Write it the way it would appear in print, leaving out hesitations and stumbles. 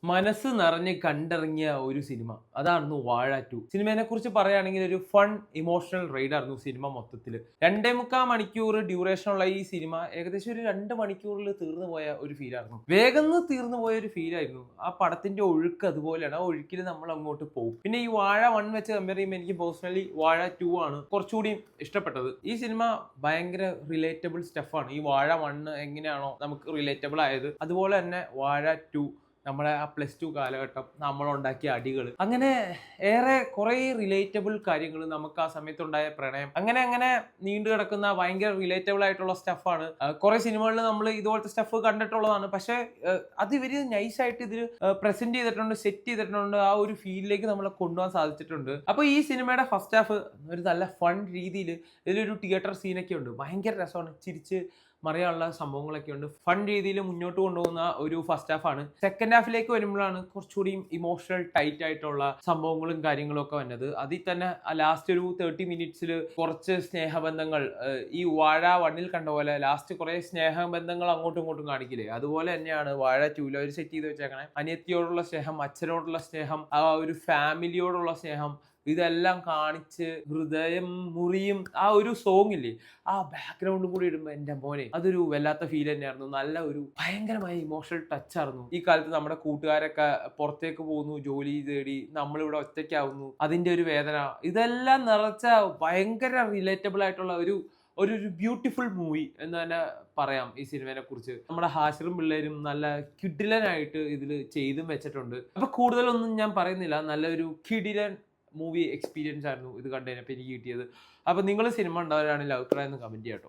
മനസ്സ് നിറഞ്ഞ് കണ്ടിറങ്ങിയ ഒരു സിനിമ അതായിരുന്നു വാഴ 2. സിനിമയെ കുറിച്ച് പറയുകയാണെങ്കിൽ ഒരു ഫൺ ഇമോഷണൽ റൈഡ് ആയിരുന്നു സിനിമ മൊത്തത്തിൽ. 2.25 മണിക്കൂർ ഡ്യൂറേഷൻ ഉള്ള ഈ സിനിമ ഏകദേശം ഒരു 2 മണിക്കൂറിൽ തീർന്നു പോയ ഒരു ഫീലായിരുന്നു. വേഗം തീർന്നു പോയ ഒരു ഫീലായിരുന്നു. ആ പടത്തിന്റെ ഒഴുക്ക് അതുപോലെയാണ്. ആ ഒഴുക്കിൽ നമ്മൾ അങ്ങോട്ട് പോകും. പിന്നെ ഈ വാഴ 1 വെച്ച് കമ്പയർ ചെയ്യുമ്പോൾ എനിക്ക് പേഴ്സണലി വാഴ 2 ആണ് കുറച്ചുകൂടി ഇഷ്ടപ്പെട്ടത്. ഈ സിനിമ ഭയങ്കര റിലേറ്റബിൾ സ്റ്റഫാണ്. ഈ വാഴ 1 എങ്ങനെയാണോ നമുക്ക് റിലേറ്റബിൾ ആയത്, അതുപോലെ തന്നെ വാഴ 2 നമ്മുടെ ആ +2 കാലഘട്ടം നമ്മളുണ്ടാക്കിയ അടികൾ, അങ്ങനെ ഏറെ കുറേ റിലേറ്റബിൾ കാര്യങ്ങൾ, നമുക്ക് ആ സമയത്തുണ്ടായ പ്രണയം, അങ്ങനെ നീണ്ടു കിടക്കുന്ന ഭയങ്കര റിലേറ്റബിൾ ആയിട്ടുള്ള സ്റ്റഫാണ്. കുറെ സിനിമകളിൽ നമ്മൾ ഇതുപോലത്തെ സ്റ്റഫ് കണ്ടിട്ടുള്ളതാണ്. പക്ഷെ അത് ഇവര് നൈസായിട്ട് ഇതിൽ പ്രസന്റ് ചെയ്തിട്ടുണ്ട്, സെറ്റ് ചെയ്തിട്ടുണ്ട്. ആ ഒരു ഫീലിലേക്ക് നമ്മളെ കൊണ്ടുപോകാൻ സാധിച്ചിട്ടുണ്ട്. അപ്പൊ ഈ സിനിമയുടെ ഫസ്റ്റ് ഹാഫ് ഒരു നല്ല ഫൺ രീതിയിൽ, ഇതിലൊരു തിയേറ്റർ സീനൊക്കെ ഉണ്ട്. ഭയങ്കര രസമാണ്, ചിരിച്ച് മറിയാനുള്ള സംഭവങ്ങളൊക്കെ ഉണ്ട്. ഫൺ രീതിയിൽ മുന്നോട്ട് കൊണ്ടുപോകുന്ന ഒരു ഫസ്റ്റ് ഹാഫാണ്. സെക്കൻഡ് ഹാഫിലേക്ക് വരുമ്പോഴാണ് കുറച്ചുകൂടി ഇമോഷണൽ ടൈറ്റ് ആയിട്ടുള്ള സംഭവങ്ങളും കാര്യങ്ങളും ഒക്കെ വന്നത്. അതിൽ തന്നെ ലാസ്റ്റ് ഒരു 30 മിനിറ്റ്സിൽ കുറച്ച് സ്നേഹബന്ധങ്ങൾ, ഈ വാഴ 1 കണ്ട പോലെ ലാസ്റ്റ് കുറെ സ്നേഹബന്ധങ്ങൾ അങ്ങോട്ടും ഇങ്ങോട്ടും കാണിക്കില്ലേ, അതുപോലെ തന്നെയാണ് വാഴ 2 ഒരു സെറ്റ് ചെയ്ത് വെച്ചേക്കണേ. അനിയത്തിയോടുള്ള സ്നേഹം, അച്ഛനോടുള്ള സ്നേഹം, ആ ഒരു ഫാമിലിയോടുള്ള സ്നേഹം, ഇതെല്ലാം കാണിച്ച് ഹൃദയം മുറിയും. ആ ഒരു സോങ് ഇല്ലേ, ആ ബാക്ക്ഗ്രൗണ്ടും കൂടി ഇടുമ്പോൾ എൻ്റെ മോനെ അതൊരു വല്ലാത്ത ഫീൽ തന്നെയായിരുന്നു. നല്ല ഒരു ഭയങ്കരമായ ഇമോഷണൽ ടച്ച് ആയിരുന്നു. ഈ കാലത്ത് നമ്മുടെ കൂട്ടുകാരൊക്കെ പുറത്തേക്ക് പോകുന്നു ജോലി തേടി, നമ്മളിവിടെ ഒറ്റയ്ക്കാവുന്നു, അതിന്റെ ഒരു വേദന, ഇതെല്ലാം നിറച്ച ഭയങ്കര റിലേറ്റബിൾ ആയിട്ടുള്ള ഒരു ഒരു ബ്യൂട്ടിഫുൾ മൂവി എന്ന് തന്നെ പറയാം ഈ സിനിമയെ കുറിച്ച്. നമ്മുടെ ഹാഷിറും പിള്ളേരും നല്ല കിഡിലനായിട്ട് ഇതിൽ ചെയ്തും വെച്ചിട്ടുണ്ട്. അപ്പൊ കൂടുതലൊന്നും ഞാൻ പറയുന്നില്ല, നല്ലൊരു കിഡിലൻ മൂവി എക്സ്പീരിയൻസ് ആയിരുന്നു ഇത് കണ്ടതിനപ്പോൾ എനിക്ക് കിട്ടിയത്. അപ്പൊ നിങ്ങൾ സിനിമ ഉണ്ടാവുകയാണെങ്കിൽ അഭിപ്രായം ഒന്ന് കമന്റ് ചെയ്യാട്ടോ.